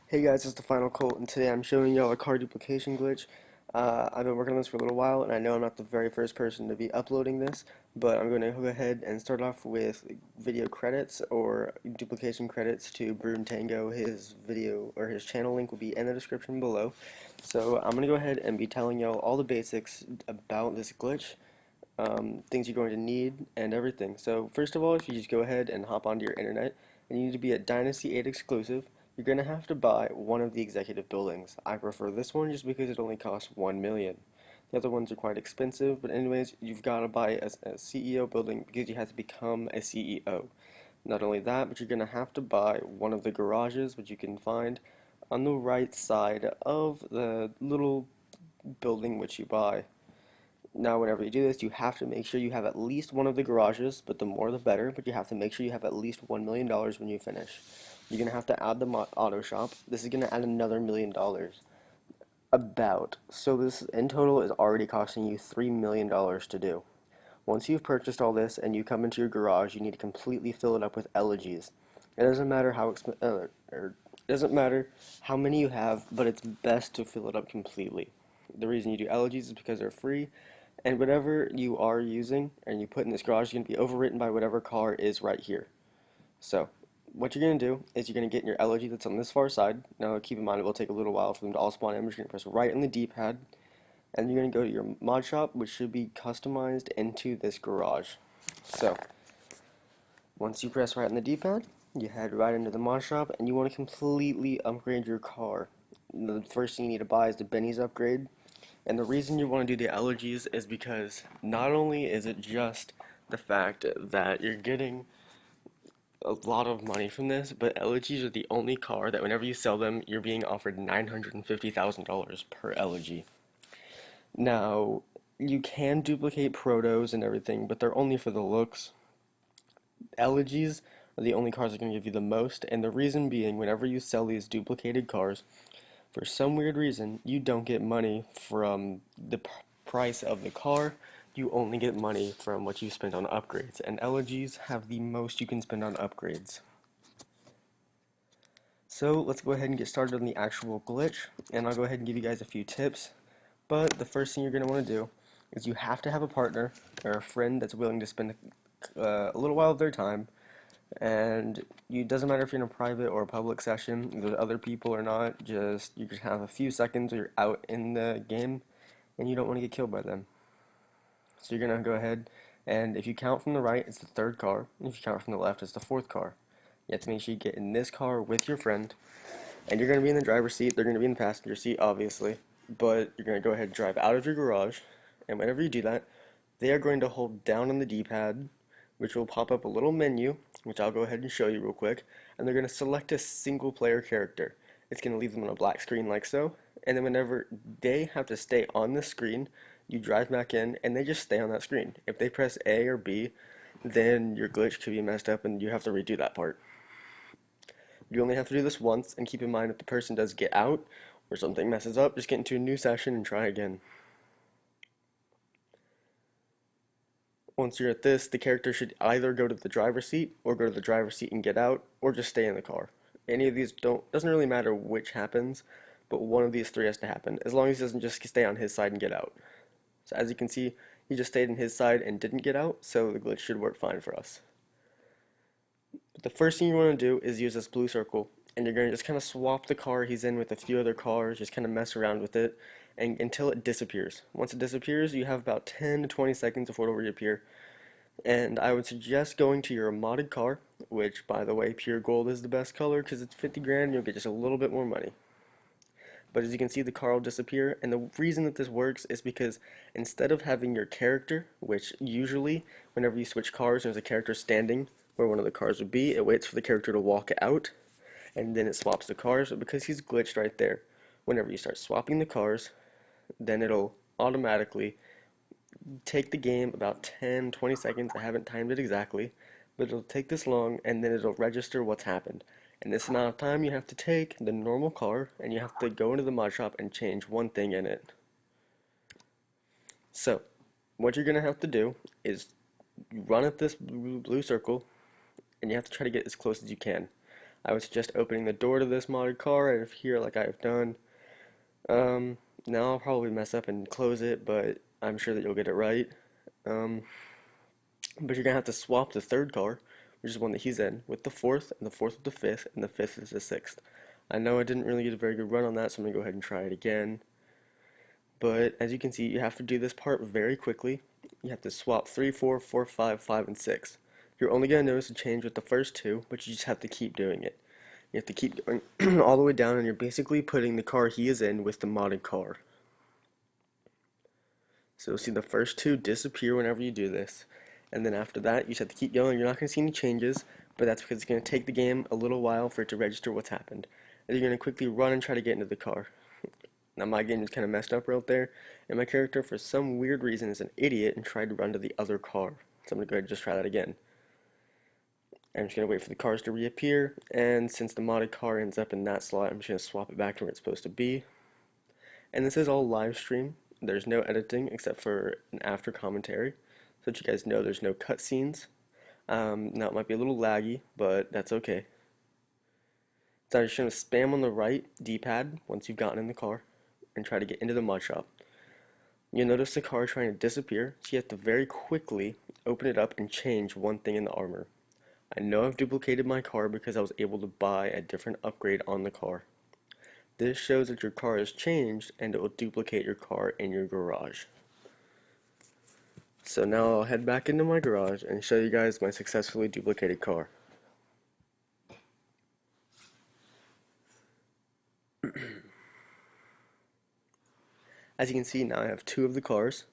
Hey guys, it's the Final Cult, and today I'm showing y'all a car duplication glitch. I've been working on this for a little while, and I know I'm not the very first person to be uploading this, but I'm going to go ahead and start off with video credits or duplication credits to Broom Tango. His video or his channel link will be in the description below. So I'm going to go ahead and be telling y'all all the basics about this glitch, things you're going to need, and everything. So first of all, if you just go ahead and hop onto your internet, and you need to be a Dynasty 8 exclusive, you're going to have to buy one of the executive buildings. I prefer this one just because it only costs 1 million. The other ones are quite expensive, but anyways, you've got to buy a CEO building because you have to become a CEO. Not only that, but you're going to have to buy one of the garages, which you can find on the right side of the little building which you buy. Now, whenever you do this, you have to make sure you have at least one of the garages, but the more the better, but you have to make sure you have at least $1 million when you finish. You're going to have to add the auto shop. This is going to add another $1 million. About. So this in total is already costing you $3 million to do. Once you've purchased all this and you come into your garage, you need to completely fill it up with elegies. It doesn't matter it doesn't matter how many you have, but it's best to fill it up completely. The reason you do elegies is because they're free, and whatever you are using and you put in this garage is going to be overwritten by whatever car is right here. So, what you're going to do is you're going to get in your elegy that's on this far side. Now, keep in mind it will take a little while for them to all spawn in. You're going to press right on the D-pad, and you're going to go to your mod shop, which should be customized into this garage. So, once you press right on the D-pad, you head right into the mod shop, and you want to completely upgrade your car. The first thing you need to buy is the Benny's upgrade. And the reason you want to do the allergies is because not only is it just the fact that you're getting a lot of money from this, but elegies are the only car that whenever you sell them, you're being offered $950,000 per elegy. Now, you can duplicate protos and everything, but they're only for the looks. Elegies are the only cars that are going to give you the most, and the reason being, whenever you sell these duplicated cars, for some weird reason, you don't get money from the price of the car. You only get money from what you spend on upgrades, and elegies have the most you can spend on upgrades. So let's go ahead and get started on the actual glitch, and I'll go ahead and give you guys a few tips. But the first thing you're going to want to do is you have to have a partner or a friend that's willing to spend a little while of their time, and it doesn't matter if you're in a private or a public session, if there's other people or not, you just have a few seconds or you're out in the game and you don't want to get killed by them. So you're going to go ahead, and if you count from the right, it's the third car, and if you count from the left, it's the fourth car. You have to make sure you get in this car with your friend, and you're going to be in the driver's seat, they're going to be in the passenger seat, obviously, but you're going to go ahead and drive out of your garage, and whenever you do that, they are going to hold down on the D-pad, which will pop up a little menu, which I'll go ahead and show you real quick, and they're going to select a single player character. It's going to leave them on a black screen like so, and then whenever they have to stay on the screen, you drive back in, and they just stay on that screen. If they press A or B, then your glitch could be messed up and you have to redo that part. You only have to do this once, and keep in mind if the person does get out or something messes up, just get into a new session and try again. Once you're at this, the character should either go to the driver's seat or go to the driver's seat and get out, or just stay in the car. Any of these doesn't really matter which happens, but one of these three has to happen, as long as he doesn't just stay on his side and get out. So as you can see, he just stayed in his side and didn't get out, so the glitch should work fine for us. But the first thing you want to do is use this blue circle, and you're going to just kind of swap the car he's in with a few other cars, just kind of mess around with it, and until it disappears. Once it disappears, you have about 10 to 20 seconds before it will reappear. And I would suggest going to your modded car, which, by the way, pure gold is the best color because it's 50 grand and you'll get just a little bit more money. But as you can see, the car will disappear, and the reason that this works is because instead of having your character, which usually, whenever you switch cars, there's a character standing where one of the cars would be, it waits for the character to walk out, and then it swaps the cars, but because he's glitched right there, whenever you start swapping the cars, then it'll automatically take the game about 10-20 seconds. I haven't timed it exactly, but it'll take this long and then it'll register what's happened. And this amount of time you have to take the normal car and you have to go into the mod shop and change one thing in it. So, what you're going to have to do is run at this blue circle and you have to try to get as close as you can. I would suggest opening the door to this modded car right here like I have done. Um, Now I'll probably mess up and close it, but I'm sure that you'll get it right. Um, but you're gonna have to swap the third car, which is one that he's in, with the fourth, and the fourth with the fifth, and the fifth is the sixth. I know I didn't really get a very good run on that, so I'm gonna go ahead and try it again. But as you can see, you have to do this part very quickly. You have to swap 3, 4, 4, 5, 5, and 6. You're only going to notice a change with the first two, but you just have to keep doing it. You have to keep going all the way down, and you're basically putting the car he is in with the modded car. So you'll see the first two disappear whenever you do this. And then after that, you just have to keep going. You're not going to see any changes, but that's because it's going to take the game a little while for it to register what's happened. And you're going to quickly run and try to get into the car. Now my game is kind of messed up right there, and my character for some weird reason is an idiot and tried to run to the other car. So I'm going to go ahead and just try that again. I'm just going to wait for the cars to reappear, and since the modded car ends up in that slot, I'm just going to swap it back to where it's supposed to be. And this is all live stream. There's no editing except for an after commentary, so that you guys know there's no cutscenes. Now it might be a little laggy, but that's okay. So I'm just going to spam on the right D-pad once you've gotten in the car and try to get into the mod shop. You'll notice the car trying to disappear, so you have to very quickly open it up and change one thing in the armor. I know I've duplicated my car because I was able to buy a different upgrade on the car. This shows that your car has changed and it will duplicate your car in your garage. So now I'll head back into my garage and show you guys my successfully duplicated car. As you can see, now I have two of the cars.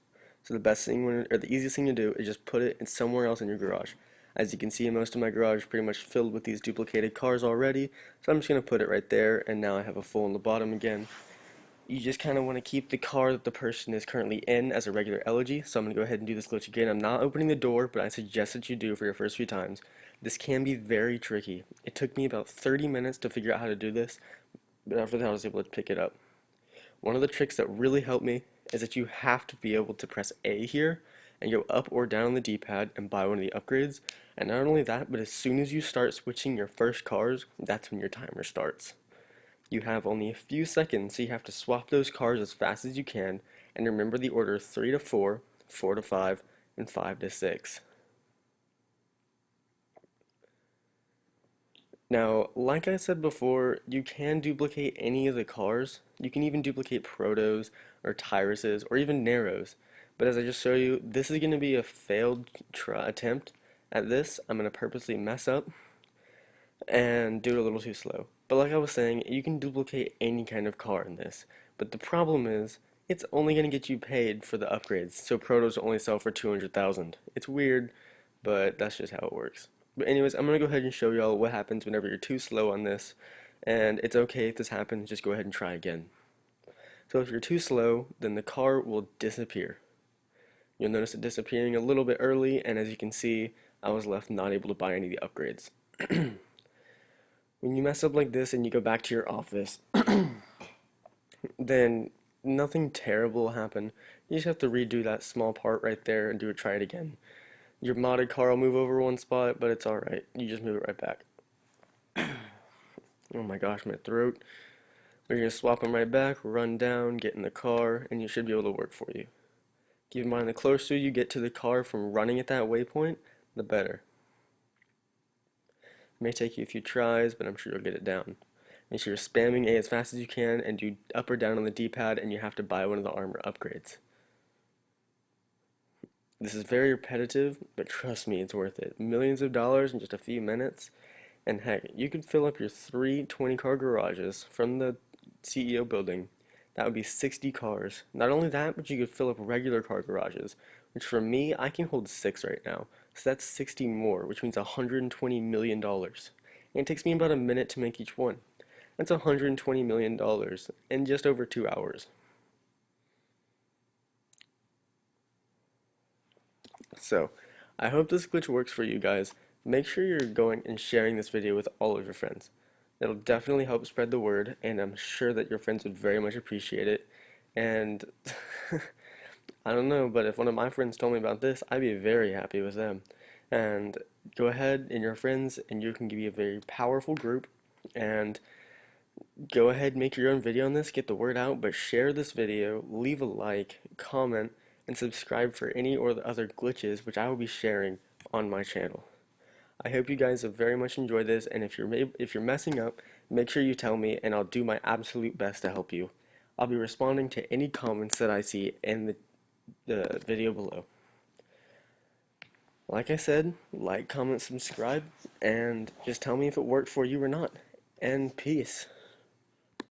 So the best thing, or the easiest thing to do is just put it in somewhere else in your garage. As you can see, most of my garage is pretty much filled with these duplicated cars already. So I'm just going to put it right there, and now I have a full on the bottom again. You just kind of want to keep the car that the person is currently in as a regular elegy. So I'm going to go ahead and do this glitch again. I'm not opening the door, but I suggest that you do for your first few times. This can be very tricky. It took me about 30 minutes to figure out how to do this, but after that I was able to pick it up. One of the tricks that really helped me is that you have to be able to press A here and go up or down on the D-pad and buy one of the upgrades. And not only that, but as soon as you start switching your first cars, that's when your timer starts. You have only a few seconds, so you have to swap those cars as fast as you can, and remember the order 3 to 4, 4 to 5, and 5 to 6. Now, like I said before, you can duplicate any of the cars. You can even duplicate Protos, or Tyruses, or even Neros. But as I just showed you, this is going to be a failed attempt at this. I'm going to purposely mess up and do it a little too slow. But like I was saying, you can duplicate any kind of car in this. But the problem is, it's only going to get you paid for the upgrades. So Protos only sell for 200,000. It's weird, but that's just how it works. But anyways, I'm going to go ahead and show y'all what happens whenever you're too slow on this. And it's okay if this happens, just go ahead and try again. So if you're too slow, then the car will disappear. You'll notice it disappearing a little bit early, and as you can see, I was left not able to buy any of the upgrades. When you mess up like this and you go back to your office, then nothing terrible will happen. You just have to redo that small part right there and try it again. Your modded car will move over one spot, but it's alright. You just move it right back. Oh my gosh, my throat. We're going to swap them right back, run down, get in the car, and you should be able to work for you. Keep in mind, the closer you get to the car from running at that waypoint, the better. It may take you a few tries, but I'm sure you'll get it down. Make sure you're spamming A as fast as you can and do up or down on the D-pad, and you have to buy one of the armor upgrades. This is very repetitive, but trust me, it's worth it. Millions of dollars in just a few minutes, and heck, you could fill up your 3 20-car garages from the CEO building. That would be 60 cars. Not only that, but you could fill up regular car garages, which for me, I can hold 6 right now. So that's 60 more, which means $120 million. And it takes me about a minute to make each one. That's $120 million in just over 2 hours. So, I hope this glitch works for you guys. Make sure you're going and sharing this video with all of your friends. It'll definitely help spread the word, and I'm sure that your friends would very much appreciate it. And I don't know, but if one of my friends told me about this, I'd be very happy with them. And go ahead and your friends, and you can be a very powerful group. And go ahead, make your own video on this, get the word out, but share this video, leave a like, comment, and subscribe for any or the other glitches which I will be sharing on my channel. I hope you guys have very much enjoyed this, and if you're messing up, make sure you tell me, and I'll do my absolute best to help you. I'll be responding to any comments that I see in the video below. Like I said, like, comment, subscribe, and just tell me if it worked for you or not. And peace.